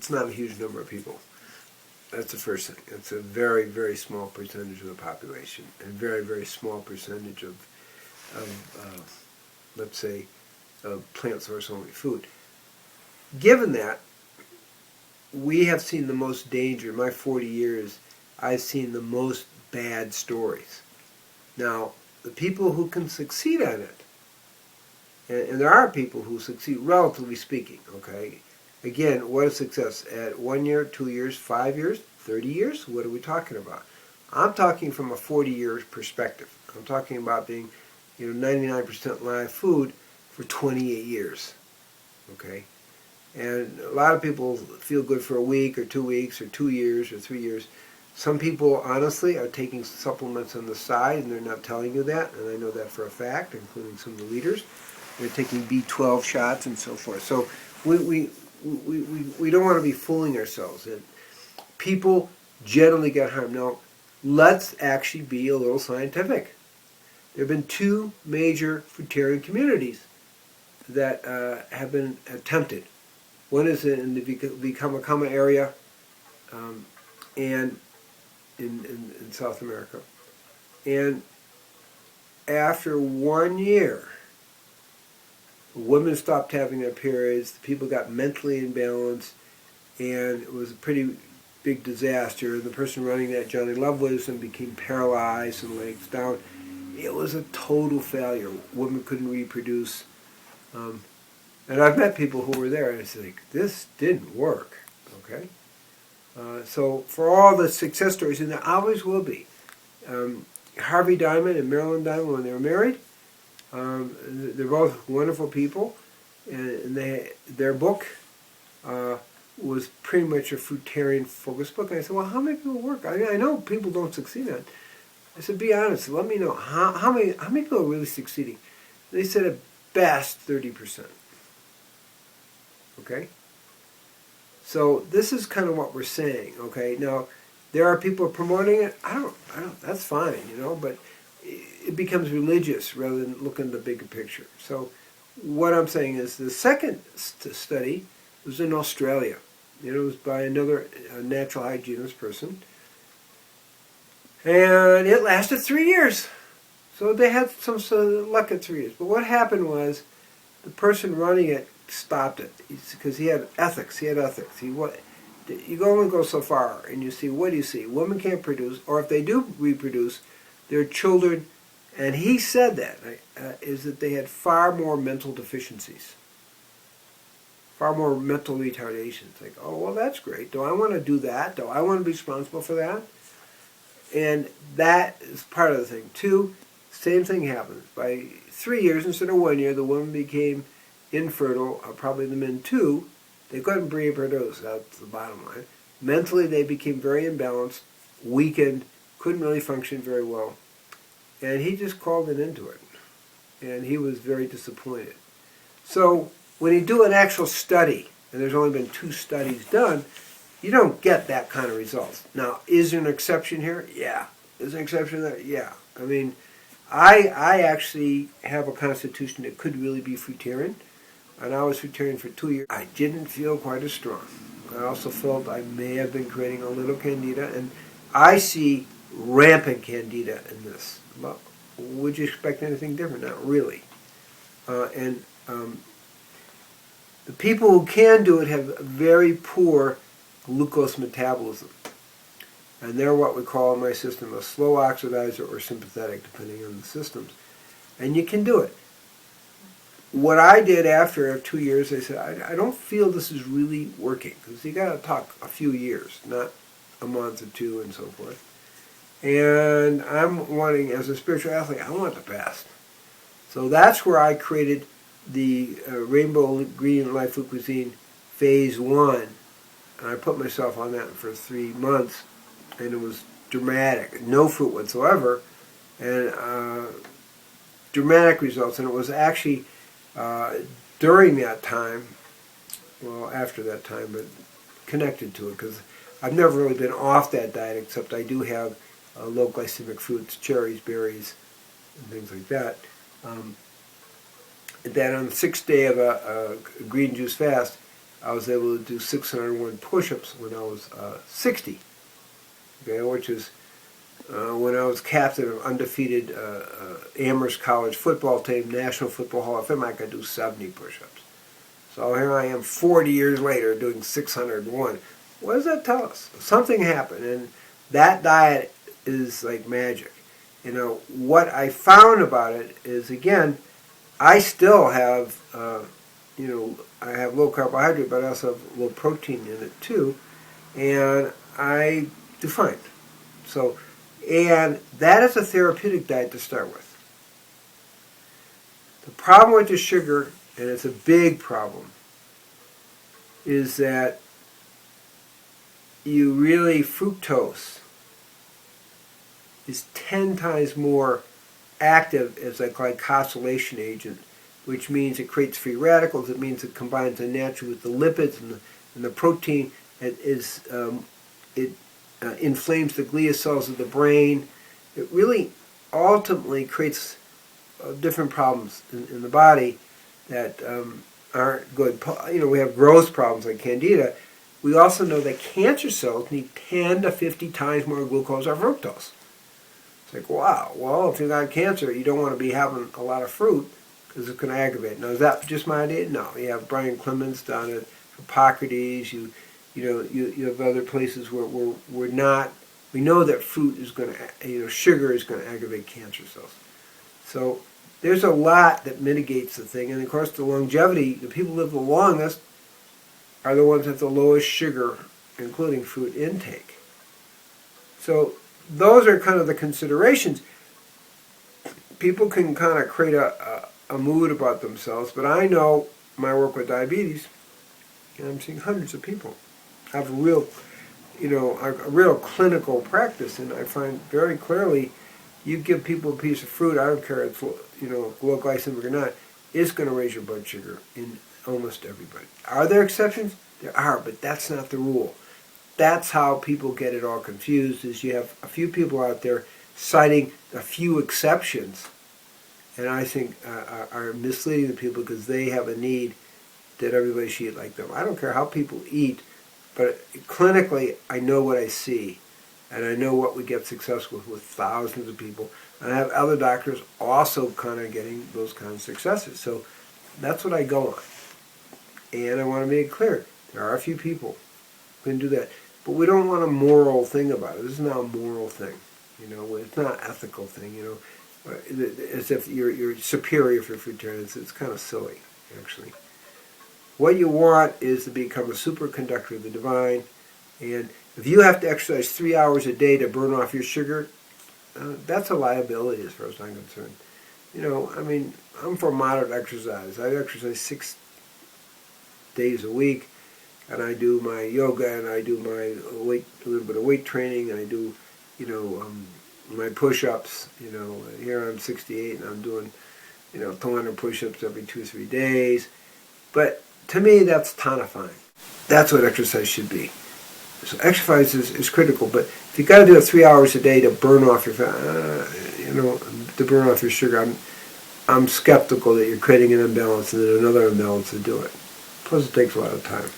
it's not a huge number of people. That's the first thing. It's a very, very small percentage of the population, and very, very small percentage of let's say, plant source only food. Given that, we have seen the most danger. In my 40 years, I've seen the most bad stories. Now, the people who can succeed on it, and there are people who succeed, relatively speaking, okay? Again, what is success? At 1 year, 2 years, 5 years, 30 years? What are we talking about? I'm talking from a 40-year perspective. I'm talking about being 99% live food for 28 years, okay? And a lot of people feel good for a week or 2 weeks or 2 years or 3 years. Some people, honestly, are taking supplements on the side, and they're not telling you that, and I know that for a fact, including some of the leaders. They're taking B12 shots and so forth. So we don't want to be fooling ourselves. And people generally get harmed. Now, let's actually be a little scientific. There have been 2 major fruitarian communities that have been attempted. One is in the Vicamakama area and in South America. And after 1 year, women stopped having their periods, the people got mentally imbalanced, and it was a pretty big disaster. And the person running that, Johnny Lovelace, and became paralyzed and legs down. It was a total failure. Women couldn't reproduce. And I've met people who were there, and it's like, this didn't work, okay? So for all the success stories, and there always will be, Harvey Diamond and Marilyn Diamond, when they were married, they're both wonderful people, and their book was pretty much a fruitarian focus book. And I said, well, how many people work? I know people don't succeed on it. I said, be honest, let me know, how many people are really succeeding? They said at best 30%. Okay? So this is kind of what we're saying, okay? Now, there are people promoting it. I don't, that's fine, but it becomes religious rather than looking at the bigger picture. So what I'm saying is the second study was in Australia. It was by another natural hygienist person. And it lasted 3 years. So they had some sort of luck at 3 years. But what happened was the person running it stopped it because he had ethics. You only go so far, and you see, what do you see? Women can't produce, or if they do reproduce, their children, and he said that, is that they had far more mental deficiencies, far more mental retardations. Like, oh, well, that's great. Do I want to do that? Do I want to be responsible for that? And that is part of the thing. 2, same thing happens. By 3 years, instead of 1 year, the woman became infertile, probably the men too. They couldn't reproduce, that's the bottom line. Mentally, they became very imbalanced, weakened, couldn't really function very well. And he just called it into it. And he was very disappointed. So when you do an actual study, and there's only been 2 studies done, you don't get that kind of results. Now, is there an exception here? Yeah. Is there an exception there? Yeah. I mean, I actually have a constitution that could really be fruitarian. And I was fruitarian for 2 years. I didn't feel quite as strong. I also felt I may have been creating a little candida, and I see rampant candida in this. Well, would you expect anything different? Not really. The people who can do it have very poor glucose metabolism. And they're what we call in my system a slow oxidizer or sympathetic, depending on the systems. And you can do it. What I did after 2 years, I said, I don't feel this is really working, because you got to talk a few years, not a month or 2 and so forth. And I'm wanting, as a spiritual athlete, I want the best. So that's where I created the Rainbow Ingredient Life Food Cuisine Phase 1. And I put myself on that for 3 months, and it was dramatic, no fruit whatsoever, and dramatic results. And it was actually during that time, well, after that time, but connected to it, because I've never really been off that diet, except I do have low glycemic fruits, cherries, berries, and things like that. That on the 6th day of a green juice fast, I was able to do 601 push-ups when I was 60, okay, which is when I was captain of undefeated Amherst College football team, National Football Hall of Fame. I could do 70 push-ups. So here I am 40 years later doing 601. What does that tell us? Something happened, and that diet is like magic. You know, what I found about it is, again, I still have, I have low carbohydrate, but I also have low protein in it too, and I do fine. So, and that is a therapeutic diet to start with. The problem with the sugar, and it's a big problem, is that fructose is 10 times more active as a glycosylation agent, which means it creates free radicals. It means it combines naturally with the lipids and the protein. It inflames the glia cells of the brain. It really ultimately creates different problems in the body that aren't good. You know, we have growth problems like candida. We also know that cancer cells need 10 to 50 times more glucose or fructose. It's like, wow, well, if you got cancer, you don't want to be having a lot of fruit because it's going to aggravate. Now, is that just my idea? No. You have Brian Clemens down at Hippocrates. You have other places where we're not. We know that fruit is going to, sugar is going to aggravate cancer cells. So there's a lot that mitigates the thing. And of course, the longevity, the people who live the longest are the ones with the lowest sugar, including fruit intake. So those are kind of the considerations. People can kind of create a mood about themselves, but I know my work with diabetes, and I'm seeing hundreds of people have a real clinical practice, and I find very clearly, you give people a piece of fruit, I don't care if it's low glycemic or not, it's going to raise your blood sugar in almost everybody. Are there exceptions? There are, but that's not the rule. That's how people get it all confused, is you have a few people out there citing a few exceptions, and I think are misleading the people because they have a need that everybody should eat like them. I don't care how people eat, but clinically I know what I see, and I know what we get successful with thousands of people. And I have other doctors also kind of getting those kinds of successes. So that's what I go on. And I want to make it clear, there are a few people who can do that. But we don't want a moral thing about it. This is not a moral thing. It's not an ethical thing, as if you're superior for fruitarians. It's kind of silly, actually. What you want is to become a superconductor of the divine. And if you have to exercise 3 hours a day to burn off your sugar, that's a liability as far as I'm concerned. I'm for moderate exercise. I exercise 6 days a week, and I do my yoga, and I do my a little bit of weight training, and I do, my push-ups. Here I'm 68, and I'm doing, 200 push-ups every 2 or 3 days. But to me, that's tonifying. That's what exercise should be. So exercise is critical, but if you got to do it 3 hours a day to burn off your fat, to burn off your sugar, I'm skeptical that you're creating an imbalance and then another imbalance to do it. Plus, it takes a lot of time.